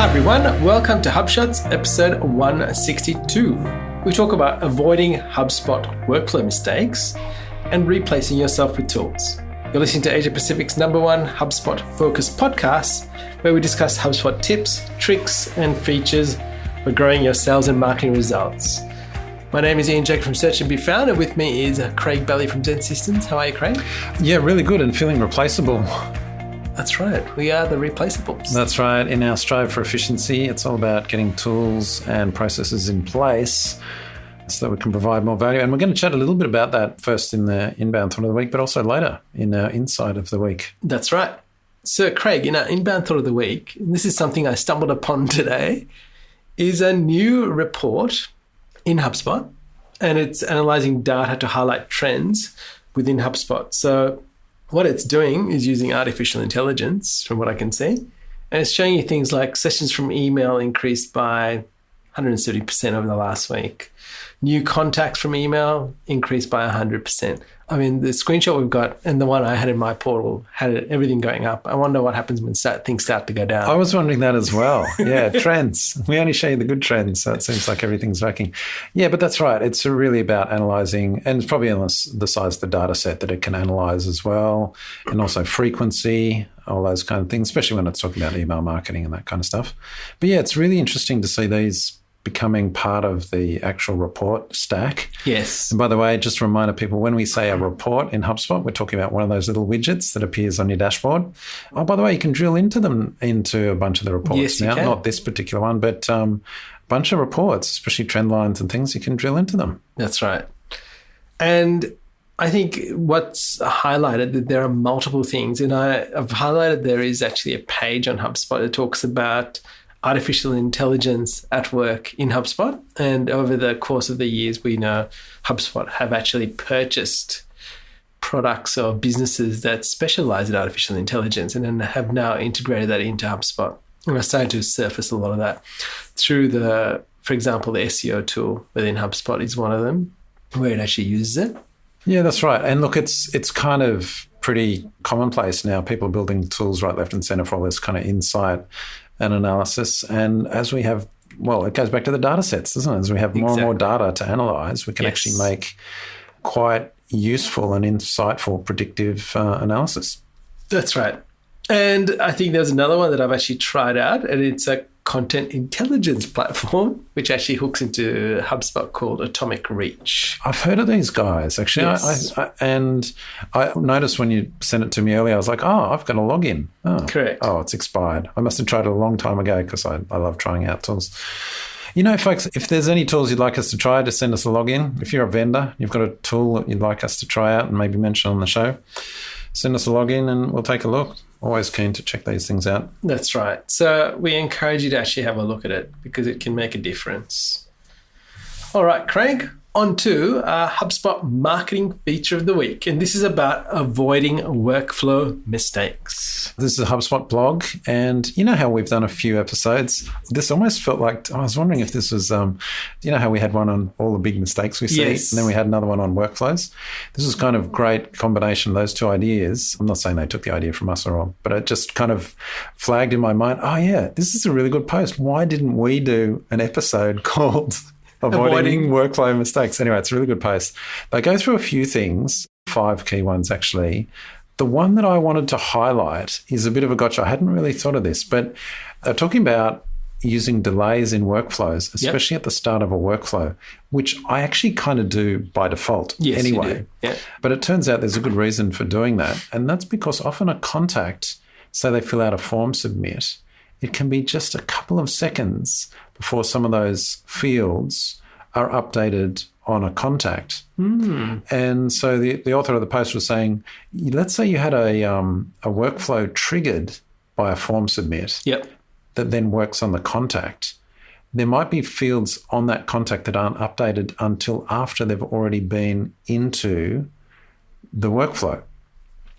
Hi everyone, welcome to HubShots episode 162. We talk about avoiding HubSpot workflow mistakes and replacing yourself with tools. You're listening to Asia Pacific's #1 HubSpot focused podcast, where we discuss HubSpot tips, tricks, and features for growing your sales and marketing results. My name is Ian Jacob from Search and Be Found, and with me is Craig Bailey from XEN Systems. How are you, Craig? Yeah, really good and feeling replaceable. That's right. We are the replaceables. That's right. In our strive for efficiency, it's all about getting tools and processes in place so that we can provide more value. And we're going to chat a little bit about that first in the inbound thought of the week, but also later in our insight of the week. That's right. So, Craig, in our inbound thought of the week, and this is something I stumbled upon today, is a new report in HubSpot, and it's analyzing data to highlight trends within HubSpot. So what it's doing is using artificial intelligence, from what I can see, and it's showing you things like sessions from email increased by 130% over the last week. New contacts from email increased by 100%. I mean, the screenshot we've got and the one I had in my portal had everything going up. I wonder what happens when things start to go down. I was wondering that as well. Yeah, trends. We only show you the good trends, so it seems like everything's working. Yeah, but that's right. It's really about analysing, and it's probably on the size of the data set that it can analyse as well, and also frequency, all those kind of things, especially when it's talking about email marketing and that kind of stuff. But yeah, it's really interesting to see these becoming part of the actual report stack. Yes. And by the way, just a reminder people, when we say a report in HubSpot, we're talking about one of those little widgets that appears on your dashboard. Oh, by the way, you can drill into a bunch of the reports. Yes, you now. can. Not this particular one, but a bunch of reports, especially trend lines and things, you can drill into them. That's right. And I think what's highlighted, that there are multiple things, and I've highlighted there is actually a page on HubSpot that talks about artificial intelligence at work in HubSpot. And over the course of the years, we know HubSpot have actually purchased products or businesses that specialize in artificial intelligence and then have now integrated that into HubSpot. And we're starting to surface a lot of that through for example, the SEO tool within HubSpot is one of them, where it actually uses it. Yeah, that's right. And look, it's kind of pretty commonplace now. People are building tools right, left and center for all this kind of insight and analysis. And as we have, well, it goes back to the data sets, doesn't it? As we have more and more data to analyze, we can actually make quite useful and insightful predictive analysis. That's right. And I think there's another one that I've actually tried out, and it's a content intelligence platform, which actually hooks into HubSpot, called Atomic Reach. I've heard of these guys, actually. Yes. I noticed when you sent it to me earlier, I was like, oh, I've got a login. Oh, correct. Oh, it's expired. I must have tried it a long time ago because I love trying out tools. You know, folks, if there's any tools you'd like us to try, just send us a login. If you're a vendor, you've got a tool that you'd like us to try out and maybe mention on the show, send us a login and we'll take a look. Always keen to check these things out. That's right. So we encourage you to actually have a look at it because it can make a difference. All right, Craig, on to our HubSpot marketing feature of the week. And this is about avoiding workflow mistakes. This is a HubSpot blog. And you know how we've done a few episodes? This almost felt like, I was wondering if this was, you know how we had one on all the big mistakes we see? Yes. And then we had another one on workflows. This was kind of great combination of those two ideas. I'm not saying they took the idea from us or all, but it just kind of flagged in my mind, oh yeah, this is a really good post. Why didn't we do an episode called Avoiding workflow mistakes? Anyway, it's a really good post. They go through a few things, 5 key ones actually. The one that I wanted to highlight is a bit of a gotcha. I hadn't really thought of this, but they're talking about using delays in workflows, especially at the start of a workflow, which I actually kind of do by default anyway. You do. Yeah. But it turns out there's a good reason for doing that. And that's because often a contact, say they fill out a form submit, it can be just a couple of seconds before some of those fields are updated on a contact. And so the author of the post was saying, let's say you had a workflow triggered by a form submit that then works on the contact. There might be fields on that contact that aren't updated until after they've already been into the workflow.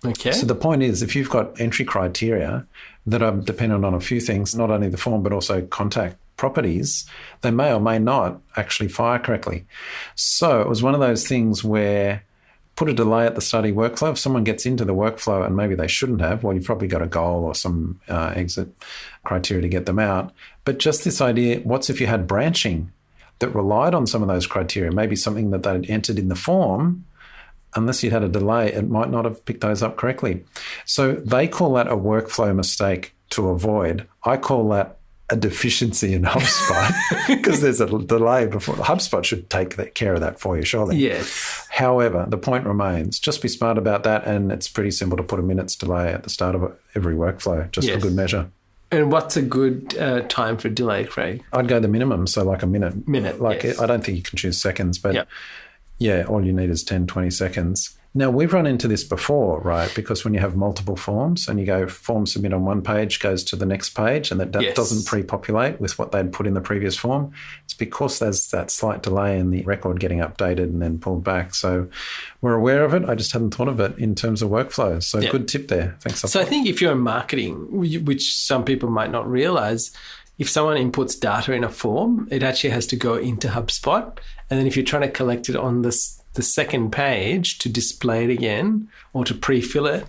Okay. So the point is, if you've got entry criteria that are dependent on a few things, not only the form but also contact properties, they may or may not actually fire correctly. So it was one of those things where put a delay at the study workflow. If someone gets into the workflow and maybe they shouldn't have, well, you've probably got a goal or some exit criteria to get them out. But just this idea, what's if you had branching that relied on some of those criteria, maybe something that they'd entered in the form, unless you'd had a delay, it might not have picked those up correctly. So they call that a workflow mistake to avoid. I call that a deficiency in HubSpot because there's a delay before. HubSpot should take care of that for you, surely. Yes. However, the point remains, just be smart about that, and it's pretty simple to put a minute's delay at the start of every workflow, just for good measure. And what's a good time for delay, Craig? I'd go the minimum, so like a minute. Yes. I don't think you can choose seconds, but yeah, all you need is 10, 20 seconds. Now, we've run into this before, right? Because when you have multiple forms and you go form submit on one page, goes to the next page, and that doesn't pre-populate with what they'd put in the previous form, it's because there's that slight delay in the record getting updated and then pulled back. So we're aware of it. I just hadn't thought of it in terms of workflows. So good tip there. Thanks. So I think if you're in marketing, which some people might not realize, if someone inputs data in a form, it actually has to go into HubSpot. And then if you're trying to collect it on the second page to display it again or to pre-fill it,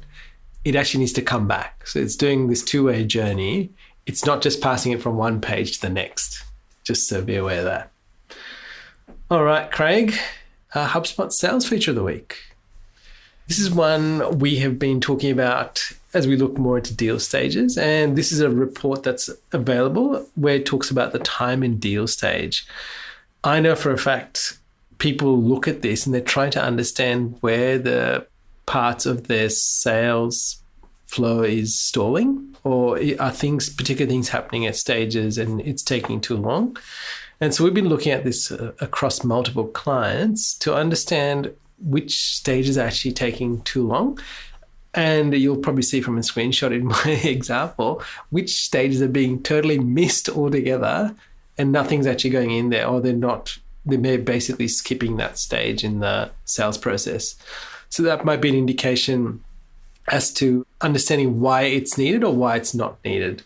it actually needs to come back. So it's doing this two-way journey. It's not just passing it from one page to the next. Just so be aware of that. All right, Craig, HubSpot sales feature of the week. This is one we have been talking about as we look more into deal stages. And this is a report that's available where it talks about the time in deal stage. I know for a fact people look at this and they're trying to understand where the parts of their sales flow is stalling, or are particular things happening at stages and it's taking too long. And so we've been looking at this across multiple clients to understand which stage is actually taking too long. And you'll probably see from a screenshot in my example, which stages are being totally missed altogether and nothing's actually going in there, or they're basically skipping that stage in the sales process. So that might be an indication as to understanding why it's needed or why it's not needed.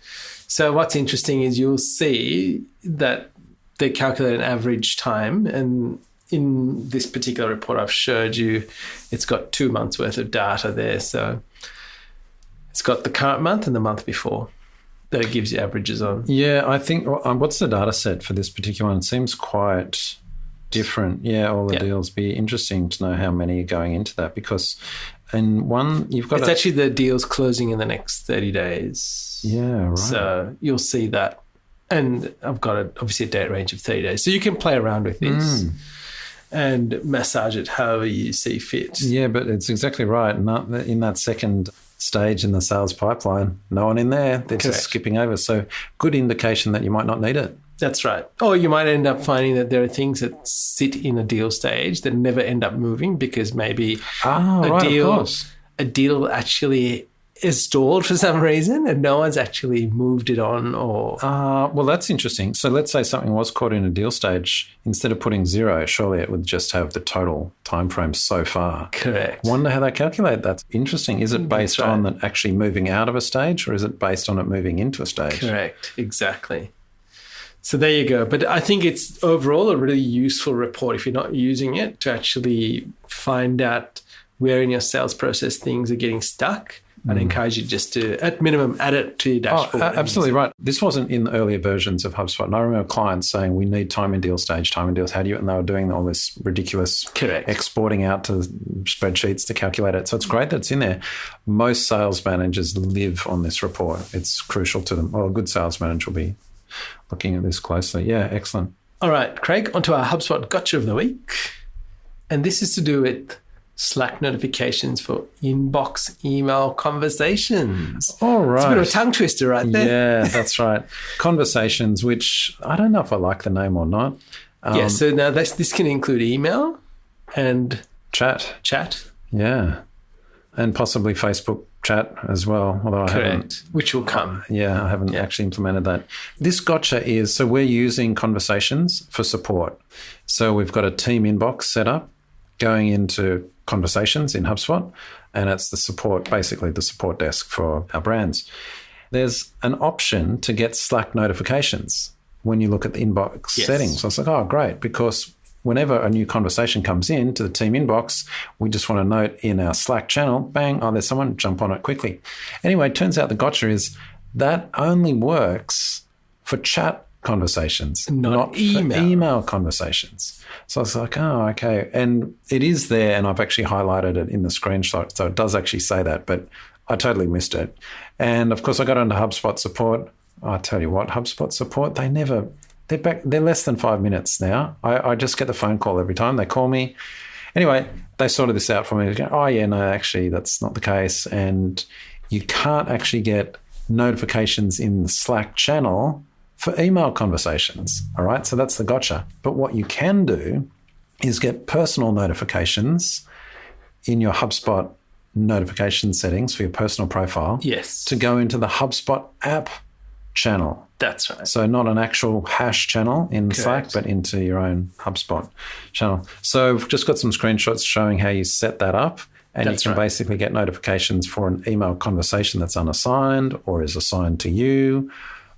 So what's interesting is you'll see that they calculate an average time, and in this particular report I've showed you, it's got 2 months worth of data there. So it's got the current month and the month before that it gives you averages on. Yeah, I think, what's the data set for this particular one? It seems quite different. Yeah, all the deals. Be interesting to know how many are going into that, because in one you've got... It's actually the deals closing in the next 30 days. Yeah, right. So you'll see that. And I've got obviously a date range of 30 days. So you can play around with this and massage it however you see fit. Yeah, but it's exactly right. Not in that second stage in the sales pipeline, no one in there. They're just skipping over. So good indication that you might not need it. That's right. Or you might end up finding that there are things that sit in a deal stage that never end up moving because maybe a deal actually is stalled for some reason and no one's actually moved it on or... well, that's interesting. So let's say something was caught in a deal stage. Instead of putting 0, surely it would just have the total time frame so far. Correct. Wonder how they calculate that. Interesting. Is it based on it actually moving out of a stage, or is it based on it moving into a stage? Correct. Exactly. So there you go. But I think it's overall a really useful report if you're not using it to actually find out where in your sales process things are getting stuck. I'd encourage you just to, at minimum, add it to your dashboard. Absolutely right. This wasn't in the earlier versions of HubSpot. And I remember clients saying, we need time in deal stage, time in deals. How do you? And they were doing all this ridiculous exporting out to spreadsheets to calculate it. So it's great that it's in there. Most sales managers live on this report. It's crucial to them. Well, a good sales manager will be looking at this closely. Yeah, excellent. All right, Craig, onto our HubSpot Gotcha of the week. And this is to do with Slack notifications for inbox email conversations. All right. It's a bit of a tongue twister right there. Yeah, that's right. Conversations, which I don't know if I like the name or not. So now this can include email and chat. Yeah. And possibly Facebook chat as well, although I haven't. Which will come. I haven't actually implemented that. This gotcha is, so we're using conversations for support. So we've got a team inbox set up going into conversations in HubSpot, and it's the support, basically the support desk for our brands. There's an option to get Slack notifications when you look at the inbox settings. So I was like, oh, great, because whenever a new conversation comes in to the team inbox, we just want to note in our Slack channel, bang, oh, there's someone, jump on it quickly. Anyway, it turns out the gotcha is that only works for chat conversations, not email. For email conversations. So I was like, oh, okay. And it is there, and I've actually highlighted it in the screenshot, so it does actually say that, but I totally missed it. And of course, I got onto HubSpot support. I tell you what, HubSpot support, they're less than 5 minutes now. I just get the phone call every time. They call me. Anyway, they sorted this out for me. They go, oh, yeah, no, actually, that's not the case. And you can't actually get notifications in the Slack channel for email conversations. All right, so that's the gotcha. But what you can do is get personal notifications in your HubSpot notification settings for your personal profile. Yes. To go into the HubSpot app channel. That's right. So not an actual hash channel in Slack, but into your own HubSpot channel. So I've just got some screenshots showing how you set that up, and you can basically get notifications for an email conversation that's unassigned or is assigned to you.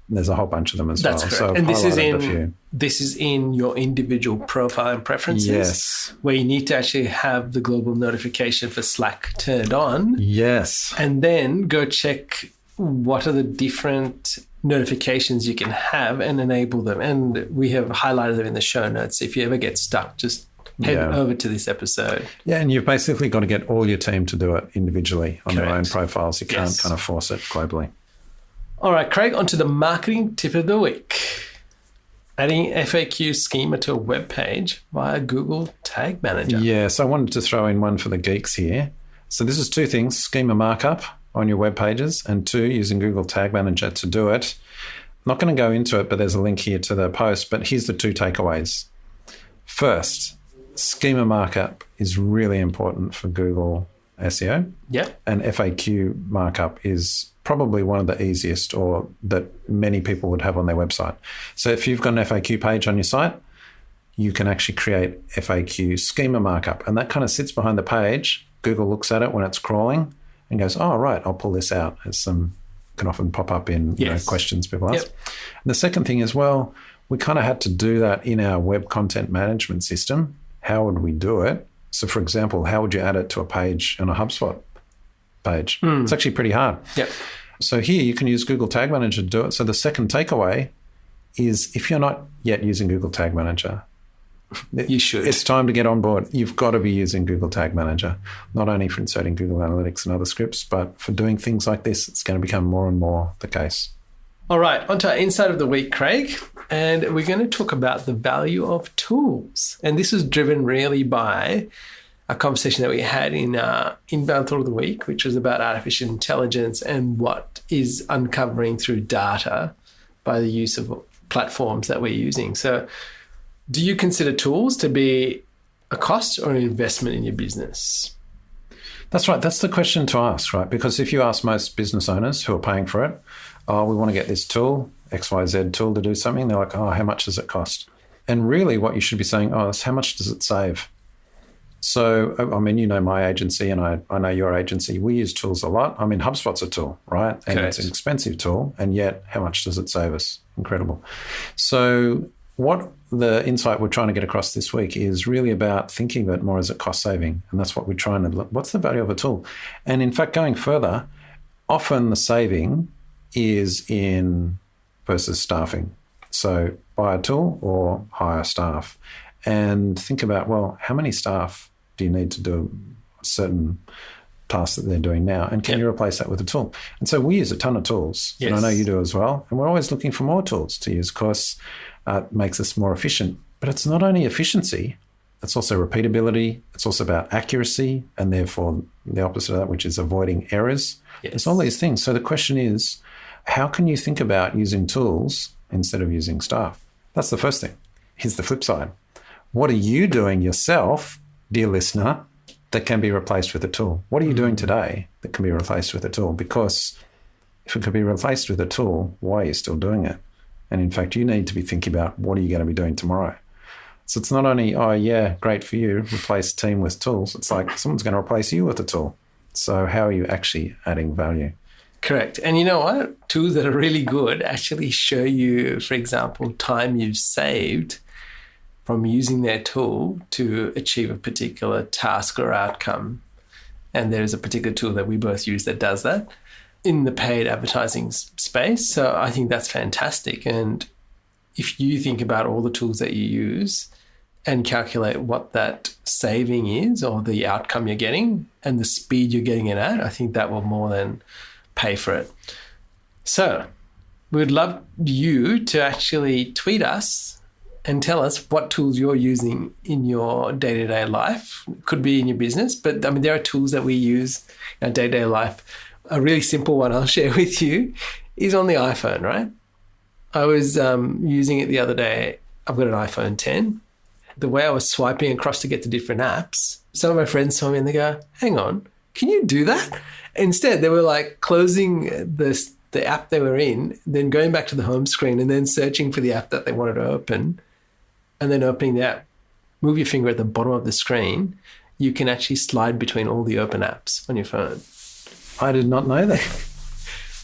There's a whole bunch of them as well. That's correct. So and this is in your individual profile and preferences, where you need to actually have the global notification for Slack turned on. Yes. And then go check what are the different notifications you can have and enable them. And we have highlighted them in the show notes. If you ever get stuck, just head over to this episode. Yeah, and you've basically got to get all your team to do it individually on their own profiles. You can't kind of force it globally. All right, Craig, on to the marketing tip of the week. Adding FAQ schema to a web page via Google Tag Manager. Yeah, so I wanted to throw in one for the geeks here. So this is two things, schema markup on your web pages, and two, using Google Tag Manager to do it. I'm not going to go into it, but there's a link here to the post, but here's the two takeaways. First, schema markup is really important for Google SEO. Yep. And FAQ markup is probably one of the easiest, or that many people would have on their website. So if you've got an FAQ page on your site, you can actually create FAQ schema markup, and that kind of sits behind the page. Google looks at it when it's crawling and goes, oh, right, I'll pull this out. As some can often pop up in questions people ask. Yep. And the second thing is, well, we kind of had to do that in our web content management system. How would we do it? So, for example, how would you add it to a page on a HubSpot page? It's actually pretty hard. Yep. So here you can use Google Tag Manager to do it. So the second takeaway is, if you're not yet using Google Tag Manager, you should. It's time to get on board. You've got to be using Google Tag Manager, not only for inserting Google Analytics and other scripts, but for doing things like this. It's going to become more and more the case. All right, on to our Insight of the Week, Craig. And we're going to talk about the value of tools. And this was driven really by a conversation that we had in Inbound Thought of the Week, which was about artificial intelligence and what is uncovering through data by the use of platforms that we're using. So do you consider tools to be a cost or an investment in your business? That's right. That's the question to ask, right? Because if you ask most business owners who are paying for it, oh, we want to get this tool, XYZ tool to do something, they're like, oh, how much does it cost? And really what you should be saying, oh, is how much does it save? So, I mean, you know my agency and I know your agency. We use tools a lot. I mean, HubSpot's a tool, right? And it's an expensive tool, and yet how much does it save us? Incredible. So what the insight we're trying to get across this week is really about thinking of it more as a cost saving. And that's what we're trying to look. What's the value of a tool? And in fact, going further, often the saving is in versus staffing. So buy a tool or hire staff, and think about, well, how many staff do you need to do a certain task that they're doing now? And can you replace that with a tool? And so we use a ton of tools, and I know you do as well. And we're always looking for more tools to use. Of course, it makes us more efficient. But it's not only efficiency, it's also repeatability. It's also about accuracy, and therefore the opposite of that, which is avoiding errors. It's all these things. So the question is, how can you think about using tools instead of using staff? That's the first thing. Here's the flip side. What are you doing yourself, dear listener, that can be replaced with a tool? What are you doing today that can be replaced with a tool? Because if it could be replaced with a tool, why are you still doing it? And in fact, you need to be thinking about, what are you going to be doing tomorrow? So it's not only, oh yeah, great for you, replace a team with tools. It's like someone's going to replace you with a tool. So how are you actually adding value? Correct. And you know what? Tools that are really good actually show you, for example, time you've saved from using their tool to achieve a particular task or outcome. And there's a particular tool that we both use that does that in the paid advertising space. So I think that's fantastic. And if you think about all the tools that you use and calculate what that saving is or the outcome you're getting and the speed you're getting it at, I think that will more than pay for it. So we'd love you to actually tweet us and tell us what tools you're using in your day-to-day life. It could be in your business, but I mean, there are tools that we use in our day-to-day life. A really simple one I'll share with you is on the iPhone, right? I was using it the other day. I've got an iPhone 10. The way I was swiping across to get to different apps, some of my friends saw me and they go, hang on, can you do that? Instead, they were like closing the app they were in, then going back to the home screen and then searching for the app that they wanted to open and then opening the app. Move your finger at the bottom of the screen. You can actually slide between all the open apps on your phone. I did not know that.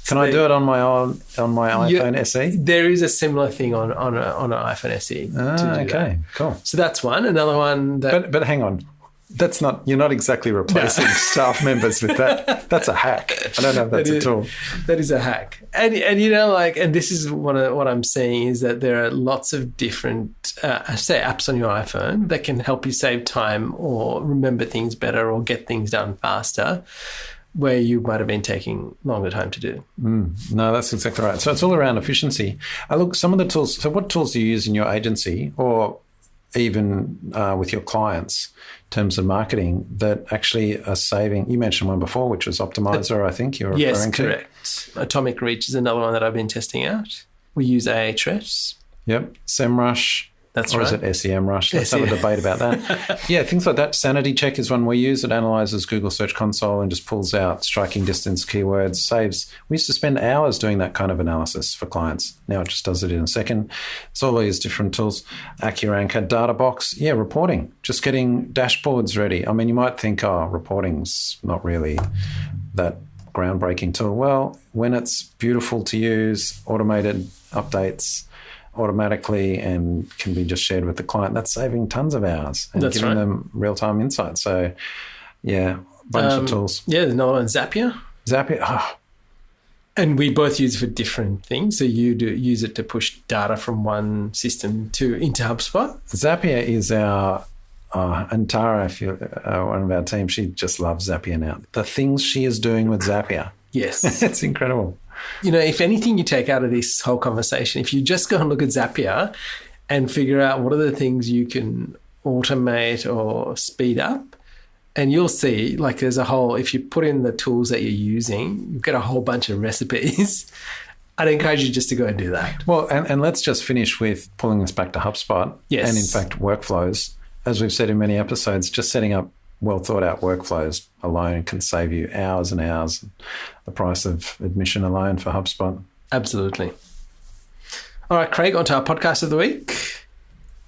Can I do it on my iPhone SE? There is a similar thing on an iPhone SE. Okay, cool. So that's one. Another one that... But hang on. That's not, you're not exactly replacing staff members with that. That's a hack. I don't know if that's a tool. That is a hack. And you know, like, and this is what I'm saying is that there are lots of different, say, apps on your iPhone that can help you save time or remember things better or get things done faster, where you might have been taking longer time to do. No, that's exactly right. So it's all around efficiency. Look, some of the tools, so what tools do you use in your agency or even with your clients in terms of marketing that actually are saving? You mentioned one before, which was Optimizer, I think you're referring to. Yes, correct. Atomic Reach is another one that I've been testing out. We use Ahrefs. Yep. SEMrush. That's or right. Or is it SEMrush? Let's have a debate about that. Yeah, things like that. Sanity Check is one we use. It analyzes Google Search Console and just pulls out striking distance keywords, saves. We used to spend hours doing that kind of analysis for clients. Now it just does it in a second. It's all these different tools. AccuRanker, Databox. Yeah, reporting. Just getting dashboards ready. I mean, you might think, reporting's not really that groundbreaking tool. Well, when it's beautiful to use, automated updates automatically and can be just shared with the client, that's saving tons of hours and giving them real-time insight. So, yeah, bunch of tools. Yeah, there's another one, Zapier. And we both use it for different things. So you do use it to push data from one system into HubSpot. Zapier is our and Tara, one of our team, she just loves Zapier now. The things she is doing with Zapier. Yes. It's incredible. You know, if anything you take out of this whole conversation, if you just go and look at Zapier and figure out what are the things you can automate or speed up, and you'll see, like, there's a whole, if you put in the tools that you're using, you get a whole bunch of recipes. I'd encourage you just to go and do that. Well, and let's just finish with pulling this back to HubSpot. Yes. And in fact, workflows. As we've said in many episodes, just setting up well thought out workflows alone can save you hours and hours. The price of admission alone for HubSpot. Absolutely. All right, Craig, on to our podcast of the week.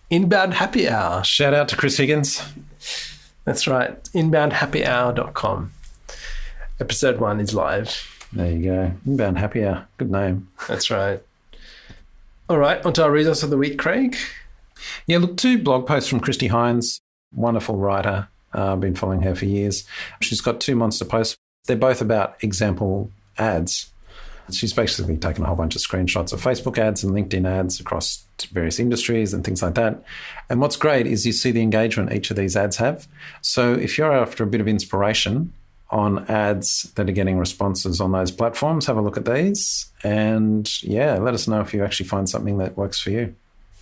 Inbound Happy Hour. Shout out to Chris Higgins. That's right. Inboundhappyhour.com. Episode 1 is live. There you go. Inbound Happy Hour. Good name. That's right. All right, on to our resource of the week, Craig. Yeah, look, 2 blog posts from Christy Hines, wonderful writer. I've been following her for years. She's got 2 monster posts. They're both about example ads. She's basically taken a whole bunch of screenshots of Facebook ads and LinkedIn ads across various industries and things like that. And what's great is you see the engagement each of these ads have. So if you're after a bit of inspiration on ads that are getting responses on those platforms, have a look at these and, yeah, let us know if you actually find something that works for you.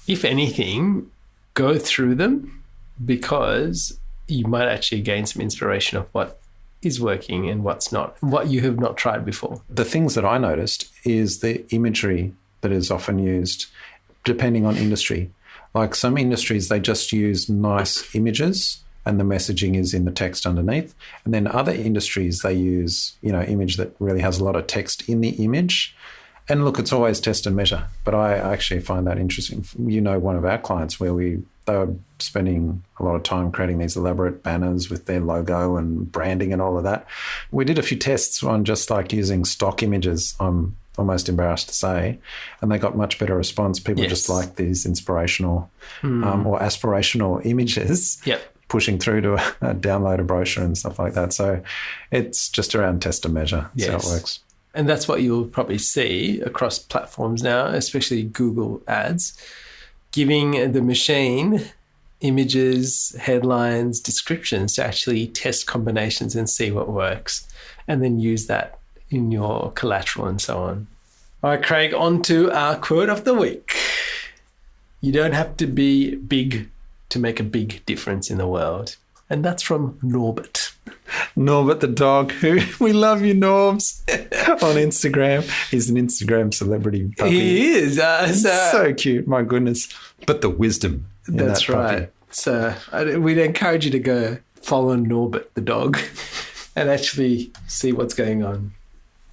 If anything, go through them because you might actually gain some inspiration of what is working and what's not, what you have not tried before. The things that I noticed is the imagery that is often used depending on industry. Like some industries, they just use nice images and the messaging is in the text underneath. And then other industries, they use, image that really has a lot of text in the image. And look, it's always test and measure, but I actually find that interesting. One of our clients where they were spending a lot of time creating these elaborate banners with their logo and branding and all of that. We did a few tests on just like using stock images. I'm almost embarrassed to say, and they got much better response. People just like these inspirational or aspirational images. Yep. Pushing through to download a brochure and stuff like that. So it's just around test and measure. That's how it works. And that's what you'll probably see across platforms now, especially Google Ads, giving the machine images, headlines, descriptions to actually test combinations and see what works, and then use that in your collateral and so on. All right, Craig, on to our quote of the week. You don't have to be big to make a big difference in the world. And that's from Norbert. Norbert the dog, who we love you, Norbs, on Instagram. He's an Instagram celebrity puppy. He is. So cute, my goodness. But the wisdom. That's right. So we'd encourage you to go follow Norbert the dog and actually see what's going on.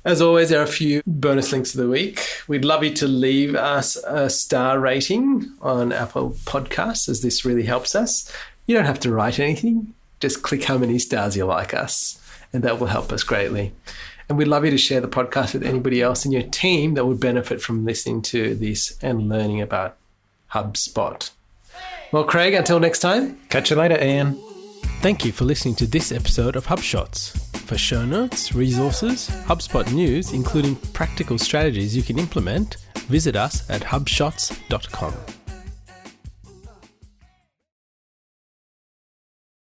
As always, there are a few bonus links of the week. We'd love you to leave us a star rating on Apple Podcasts, as this really helps us. You don't have to write anything. Just click how many stars you like us, and that will help us greatly. And we'd love you to share the podcast with anybody else in your team that would benefit from listening to this and learning about HubSpot. Well, Craig, until next time. Catch you later, Ian. Thank you for listening to this episode of HubShots. For show notes, resources, HubSpot news, including practical strategies you can implement, visit us at hubshots.com.